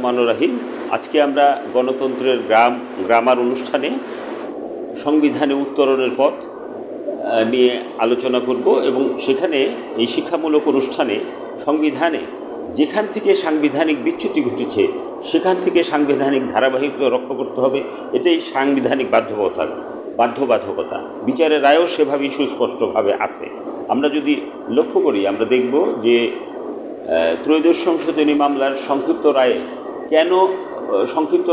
রহমানুর রহিম। আজকে আমরা গণতন্ত্রের গ্রামার অনুষ্ঠানে সংবিধানে উত্তরণের পথ নিয়ে আলোচনা করব এবং সেখানে এই শিক্ষামূলক অনুষ্ঠানে সংবিধানে যেখান থেকে সাংবিধানিক বিচ্যুতি ঘটেছে সেখান থেকে সাংবিধানিক ধারাবাহিকতা রক্ষা করতে হবে, এটাই সাংবিধানিক বাধ্যবাধকতা। বিচারের রায়ও সেভাবেই সুস্পষ্টভাবে আছে। আমরা যদি লক্ষ্য করি আমরা দেখব যে ত্রয়োদশ সংশোধনী মামলার সংক্ষিপ্ত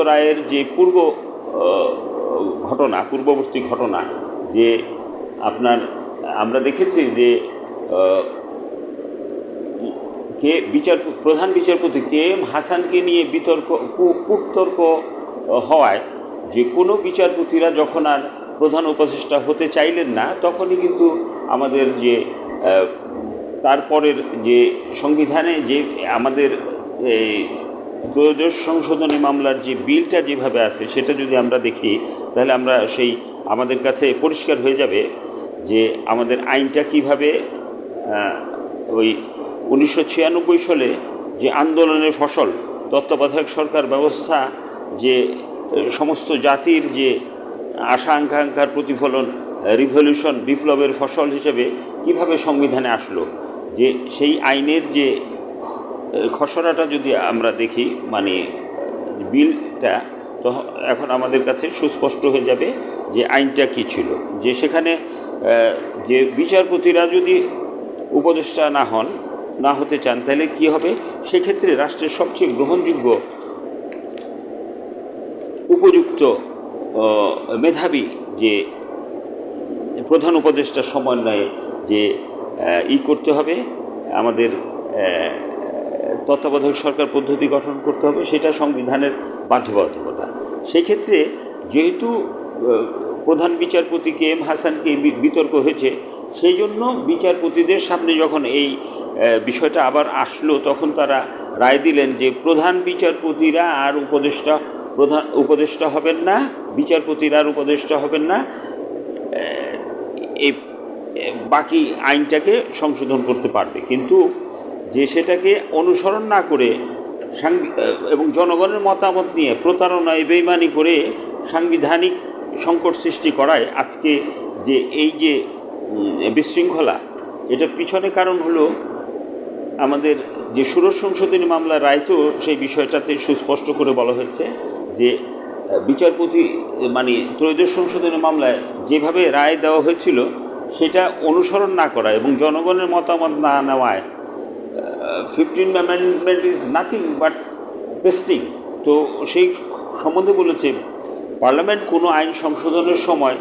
রায়ের যে পূর্ববর্তী ঘটনা যে আমরা দেখেছি যে প্রধান বিচারপতি কে এম হাসানকে নিয়ে কুতর্ক হওয়ায় যে কোনো বিচারপতিরা যখন আর প্রধান উপদেষ্টা হতে চাইলেন না, তখনই কিন্তু আমাদের যে তারপরের যে সংবিধানে যে আমাদের এই ত্রয়োদশ সংশোধনী মামলার যে বিলটা যেভাবে আছে সেটা যদি আমরা দেখি তাহলে আমরা আমাদের কাছে পরিষ্কার হয়ে যাবে যে আমাদের আইনটা কিভাবে ওই 1996 সালে যে আন্দোলনের ফসল তত্ত্বাবধায়ক সরকার ব্যবস্থা যে সমস্ত জাতির যে আশা আকাঙ্ক্ষার প্রতিফলন, রিভলিউশন বিপ্লবের ফসল হিসেবে কিভাবে সংবিধানে আসলো, যে সেই আইনের যে খসড়াটা যদি আমরা দেখি মানে বিলটা, তো এখন আমাদের কাছে সুস্পষ্ট হয়ে যাবে যে আইনটা কী ছিল। যে সেখানে যে বিচারপতিরা যদি উপদেষ্টা না হতে চান তাহলে কী হবে, সেক্ষেত্রে রাষ্ট্রের সবচেয়ে গ্রহণযোগ্য উপযুক্ত মেধাবী যে প্রধান উপদেষ্টার সমন্বয়ে যে করতে হবে, আমাদের তত্ত্বাবধায়ক সরকার পদ্ধতি গঠন করতে হবে, সেটা সংবিধানের বাধ্যবাধকতা। সেক্ষেত্রে যেহেতু প্রধান বিচারপতি কে এম হাসানকে বিতর্ক হয়েছে, সেই জন্য বিচারপতিদের সামনে যখন এই বিষয়টা আবার আসলো তখন তারা রায় দিলেন যে প্রধান বিচারপতিরা আর উপদেষ্টা হবেন না, বিচারপতিরা আর উপদেষ্টা হবেন না, এই বাকি আইনটাকে সংশোধন করতে পারবে। কিন্তু যে সেটাকে অনুসরণ না করে এবং জনগণের মতামত নিয়ে প্রতারণায় বেইমানি করে সাংবিধানিক সংকট সৃষ্টি করায় আজকে যে এই যে বিশৃঙ্খলা, এটার পিছনে কারণ হলো আমাদের যে ষোড়শ সংশোধনী মামলার রায়, তো সেই বিষয়টাতে সুস্পষ্ট করে বলা হয়েছে যে বিচারপতি মানে ত্রয়োদশ সংশোধনী মামলায় যেভাবে রায় দেওয়া হয়েছিল সেটা অনুসরণ না করা এবং জনগণের মতামত না নেওয়ায় 15th amendment is nothing but pasting. তো সেই সম্বন্ধে বলেছে পার্লামেন্ট কোনো আইন সংশোধনের সময়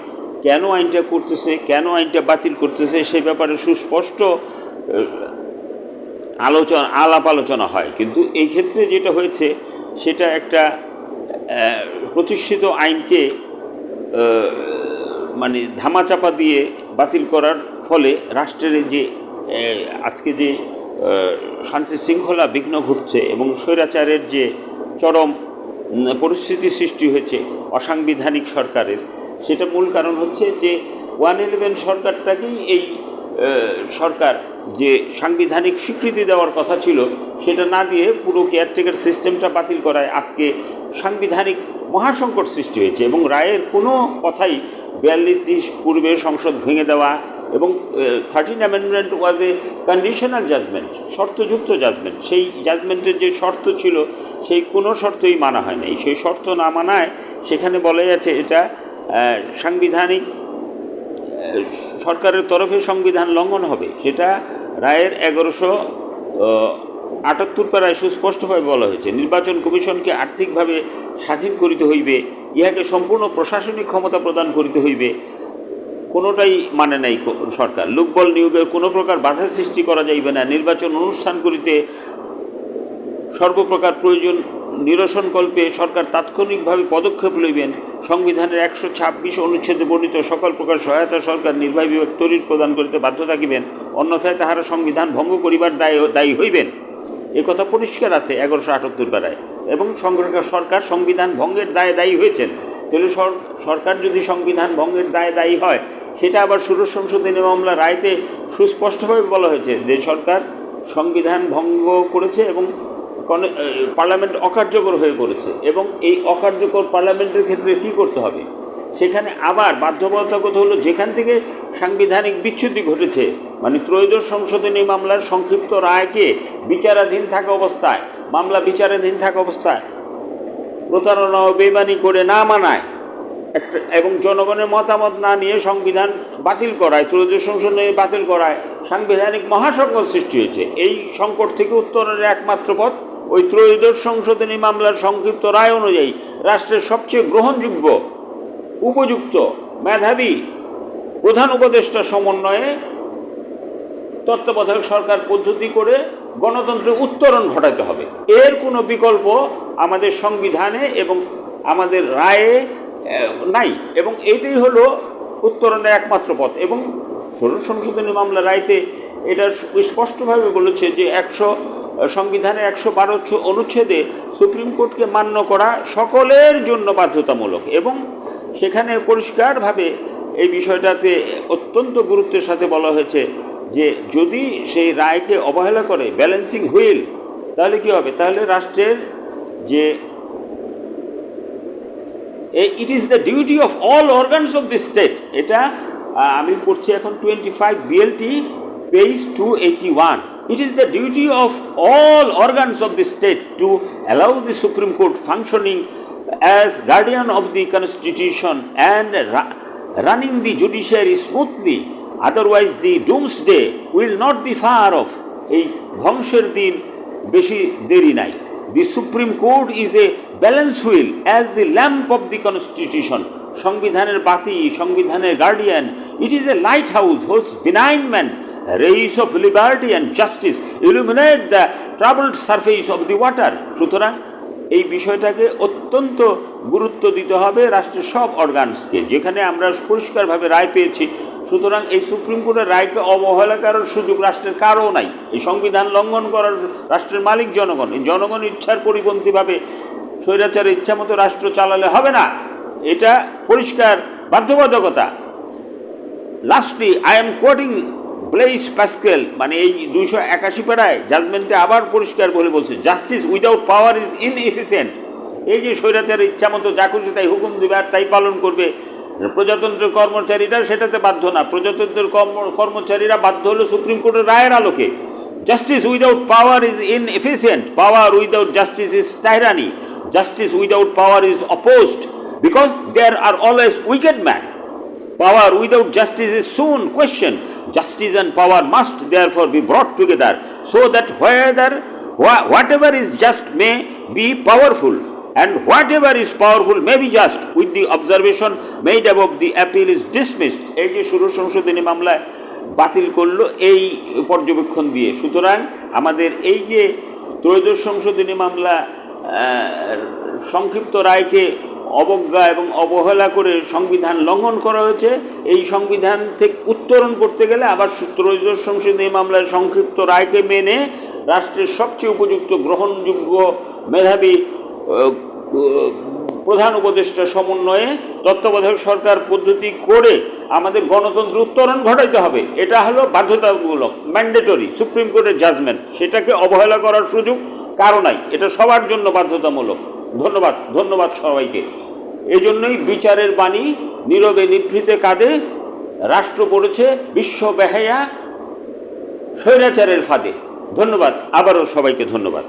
কেন আইনটা করতেছে, কেন আইনটা বাতিল করতেছে, সেই ব্যাপারে সুস্পষ্ট আলাপ আলোচনা হয়। কিন্তু এই ক্ষেত্রে যেটা হয়েছে সেটা একটা প্রতিষ্ঠিত আইনকে মানে ধামাচাপা দিয়ে বাতিল করার ফলে রাষ্ট্রের যে আজকে যে শান্তি শৃঙ্খলা বিঘ্ন ঘটছে এবং স্বৈরাচারের যে চরম পরিস্থিতি সৃষ্টি হয়েছে অসাংবিধানিক সরকারের, সেটা মূল কারণ হচ্ছে যে 111 সরকারটাকেই এই সরকার যে সাংবিধানিক স্বীকৃতি দেওয়ার কথা ছিল সেটা না দিয়ে পুরো কেয়ারটেকার সিস্টেমটা বাতিল করায় আজকে সাংবিধানিক মহাসংকট সৃষ্টি হয়েছে। এবং রায়ের কোনো কথাই 42 পূর্বে সংসদ ভেঙে দেওয়া এবং 13th অ্যামেন্ডমেন্ট ওয়াজ এ কন্ডিশনাল জাজমেন্ট, শর্তযুক্ত জাজমেন্ট। সেই জাজমেন্টের যে শর্ত ছিল সেই কোনো শর্তই মানা হয় নাই। সেই শর্ত না মানায় সেখানে বলা যাচ্ছে এটা সাংবিধানিক সরকারের তরফে সংবিধান লঙ্ঘন হবে। সেটা রায়ের 1178 পারায় সুস্পষ্টভাবে বলা হয়েছে। নির্বাচন কমিশনকে আর্থিকভাবে স্বাধীন করিতে হইবে, ইহাকে সম্পূর্ণ প্রশাসনিক ক্ষমতা প্রদান করিতে হইবে। কোনোটাই মানে নাই সরকার। লোকবল নিয়োগের কোনো প্রকার বাধা সৃষ্টি করা যাইবে না। নির্বাচন অনুষ্ঠান করিতে সর্বপ্রকার প্রয়োজন নিরসনকল্পে সরকার তাৎক্ষণিকভাবে পদক্ষেপ লইবেন। সংবিধানের 126 অনুচ্ছেদে বর্ণিত সকল প্রকার সহায়তা সরকার নির্বাহী বিভাগ তড়িৎ প্রদান করিতে বাধ্য থাকিবেন, অন্যথায় তাহারা সংবিধান ভঙ্গ করিবার দায়ী হইবেন। এ কথা পরিষ্কার আছে 1178 পারায়। এবং সরকার সংবিধান ভঙ্গের দায়ী হয়েছেন। তাহলে সরকার যদি সংবিধান ভঙ্গের দায়ী হয়, সেটা আবার ষোড়শ সংশোধনী মামলা রায়তে সুস্পষ্টভাবে বলা হয়েছে যে সরকার সংবিধান ভঙ্গ করেছে এবং পার্লামেন্ট অকার্যকর হয়ে পড়েছে এবং এই অকার্যকর পার্লামেন্টের ক্ষেত্রে কি করতে হবে, সেখানে আবার বাধ্যবাধকতা হলো যেখান থেকে সাংবিধানিক বিচ্যুতি ঘটেছে, মানে ত্রয়োদশ সংশোধনী মামলার সংক্ষিপ্ত রায়কে বিচারাধীন থাকা অবস্থায়, মামলা বিচারাধীন থাকা অবস্থায় প্রতারণা ও বেইমানি করে না মানায় এবং জনগণের মতামত না নিয়ে সংবিধান বাতিল করায়, ত্রয়োদশ সংশোধনী বাতিল করায় সাংবিধানিক মহাসংকট সৃষ্টি হয়েছে। এই সংকট থেকে উত্তরণের একমাত্র পথ ওই ত্রয়োদশ সংশোধনী মামলার সংক্ষিপ্ত রায় অনুযায়ী রাষ্ট্রের সবচেয়ে গ্রহণযোগ্য, উপযুক্ত, মেধাবী প্রধান উপদেষ্টা সমন্বয়ে তত্ত্বাবধায়ক সরকার পদ্ধতি করে গণতন্ত্রের উত্তরণ ঘটাতে হবে। এর কোনো বিকল্প আমাদের সংবিধানে এবং আমাদের রায়ে নাই এবং এটাই হলো উত্তরণের একমাত্র পথ। এবং ষোড়শ সংশোধনী মামলা রায়তে এটা স্পষ্টভাবে বলেছে যে সংবিধানের 112 অনুচ্ছেদে সুপ্রিম কোর্টকে মান্য করা সকলের জন্য বাধ্যতামূলক এবং সেখানে পরিষ্কারভাবে এই বিষয়টাতে অত্যন্ত গুরুত্বের সাথে বলা হয়েছে যে যদি সেই রায়কে অবহেলা করে ব্যালেন্সিং হুইল, তাহলে কি হবে, তাহলে রাষ্ট্রের যে it is the duty of all organs of the state, এটা আমি পড়ছি এখন 25 BLT page 281, it is the duty of all organs of the state to allow the Supreme Court functioning as guardian of the Constitution and running the judiciary smoothly, otherwise the doomsday will not be far off. এই ধ্বংসের দিন বেশি দেরি নাই। The Supreme Court is a balance wheel as the lamp of the Constitution. সংবিধানের বাতি, সংবিধানের guardian. It is a lighthouse whose benignment, rays of liberty and justice illuminate the troubled surface of the water. সুতরাং এই বিষয়টাকে অত্যন্ত গুরুত্ব দিতে হবে রাষ্ট্রের সব অর্গানসকে, যেখানে আমরা পরিষ্কারভাবে রায় পেয়েছি। সুতরাং এই সুপ্রিম কোর্টের রায়কে অবহেলা করার সুযোগ রাষ্ট্রের কারও নাই। এই সংবিধান লঙ্ঘন করার রাষ্ট্রের মালিক জনগণ। এই জনগণ ইচ্ছার পরিপন্থীভাবে স্বৈরাচারের ইচ্ছা মতো রাষ্ট্র চালালে হবে না, এটা পরিষ্কার বাধ্যবাধকতা। Lastly I am coating Blaise Pascal, মানে এই 281 পাড়ায় জাজমেন্টে আবার পরিষ্কার বলে বলছে, justice without power is inefficient. এই যে স্বৈরাচারের ইচ্ছা মতো যা খুশি তাই হুকুম দেবে আর তাই পালন করবে, প্রজাতন্ত্রের কর্মচারীরা সেটাতে বাধ্য না। প্রজাতন্ত্রের কর্মচারীরা বাধ্য হলো সুপ্রিম কোর্টের রায়ের আলোকে। Justice without power is inefficient, power without justice is tyranny, justice without power is opposed because there are always wicked men. Power without justice is soon questioned. Justice and power must therefore be brought together so that whatever is just may be powerful and whatever is powerful may be just. With the observation made above, the appeal is dismissed. এই যে ষোড়শ সংশোধনী মামলায় বাতিল করলো এই পর্যবেক্ষণ দিয়ে। সুতরাং আমাদের এই যে ত্রয়োদশ সংশোধনী মামলা সংক্ষিপ্ত রায়কে অবজ্ঞা এবং অবহেলা করে সংবিধান লঙ্ঘন করা হয়েছে, এই সংবিধান থেকে উত্তরণ করতে গেলে আবার ত্রয়োদশ সংশোধনী মামলার সংক্ষিপ্ত রায়কে মেনে রাষ্ট্রের সবচেয়ে উপযুক্ত, গ্রহণযোগ্য, মেধাবী প্রধান উপদেষ্টা সমন্বয়ে তত্ত্বাবধায়ক সরকার পদ্ধতি করে আমাদের গণতন্ত্র উত্তরণ ঘটাইতে হবে। এটা হলো বাধ্যতামূলক, ম্যান্ডেটরি সুপ্রিম কোর্টের জাজমেন্ট, সেটাকে অবহেলা করার সুযোগ কারো নাই, এটা সবার জন্য বাধ্যতামূলক। ধন্যবাদ সবাইকে। এই জন্যই বিচারের বাণী নীরবে নিভৃতে কাঁদে, রাষ্ট্র পড়েছে বিশ্ব বেহায়া স্বৈরাচারের ফাঁদে। ধন্যবাদ, আবারও সবাইকে ধন্যবাদ।